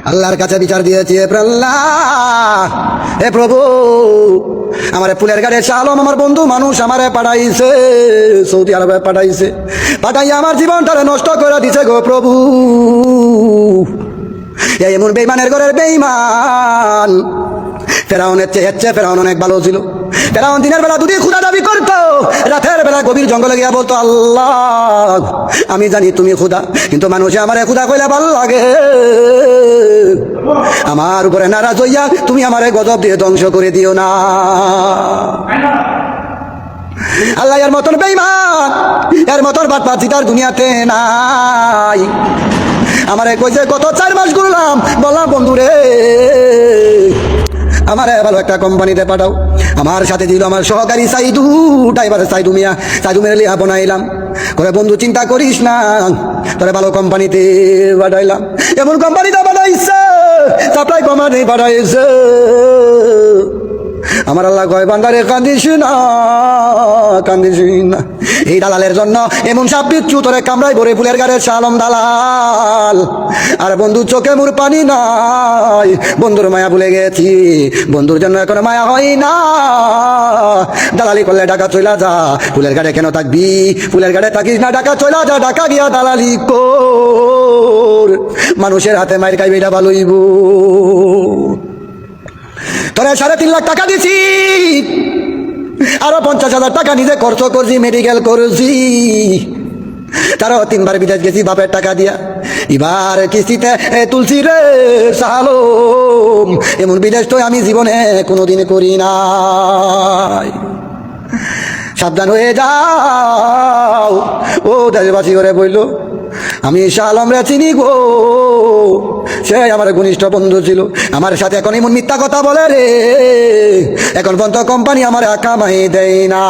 আল্লাহর কাছে বিচার দিয়েছি, আল্লাহ হে প্রভু, আমার ফুলের গাড়ি শাহ আলম আমার বন্ধু মানুষ আমারে পাঠাইছে, সৌদি আরবে পাঠাইছে, পাঠাইয়া আমার জীবনটারে নষ্ট করে দিছে গো প্রভু। এমন বেইমানের ঘরের বেইমান। ফেরাউনের চেয়ে ফেরাউন অনেক ভালো ছিল। ফেরাউন দিনের বেলা দুটি খুদা দাবি করতো, রাতের বেলা গভীর জঙ্গলে গিয়া বলতো, আল্লাহ আমি জানি তুমি খুদা, কিন্তু মানুষে আমারে খুদা কইলে ভাল লাগে। আমার উপরে নারাজ হইয়া তুমি আমারে গজব দিয়ে ধ্বংস করে দিও না। আল্লাহ এর মতন বেঈমান, এর মতন বাটপার তার দুনিয়াতে নাই। আমারে কইছে গত 4 মাস ঘুরলাম, বললাম বন্ধুরে আমারে ভালো একটা কোম্পানিতে পাঠাও। আমার সাথে দিল আমার সহকারী সাইদু, ড্রাইভার সাইদু মিয়া, সাইদু মেরে লিয়া বানাইলাম। করে বন্ধু চিন্তা করিস না, তোরে ভালো কোম্পানিতে পাঠাইলাম। এমন কোম্পানিতে পাঠাইছে, সাপ্লাই কোম্পানি পাঠাইছে। আমার আল্লাহ কয় বান্দারে কান্দিস না, কান্দিস না। এই দালালের জন্য এমন সাপ বিচ্ছু তোরে কামড়াই ভরে ফুলের গাড়ির শাহ আলম দালাল। আর বন্ধু চোখে মোর পানি নাই, বন্ধুর মায়া ভুলে গেছি, বন্ধুর জন্য এখন মায়া হয় না। দালালি করলে ঢাকা চইলা যা, ফুলের গাড়ি কেন থাকবি, ফুলের গাড়ি থাকিস না, ঢাকা চইলা যা, ঢাকা গিয়া দালালি কর। মানুষের হাতে মায়ের খাইবে এটা ভালোইব। তোরে 3.5 লাখ টাকা দিছি, আরো 50,000 টাকা নিজে খরচ করছি, মেডিকেল করছি, তারও 3 বার বিদেশ গেছি বাপের টাকা দিয়া। এবার কিস্তিতে তুলছি রে শাহ আলম, এমন বিদেশ তো আমি জীবনে কোনোদিন করি নাই। সাবধান হয়ে যাও। ও দেশবাসী করে বলল, আমি শাহ আলম রে চিনি গো, সে আমার ঘনিষ্ঠ বন্ধু ছিল। আমার সাথে এখন এমন মিথ্যা কথা বলে রে, এখন পর্যন্ত কোম্পানি আমার কামাই দেয় না।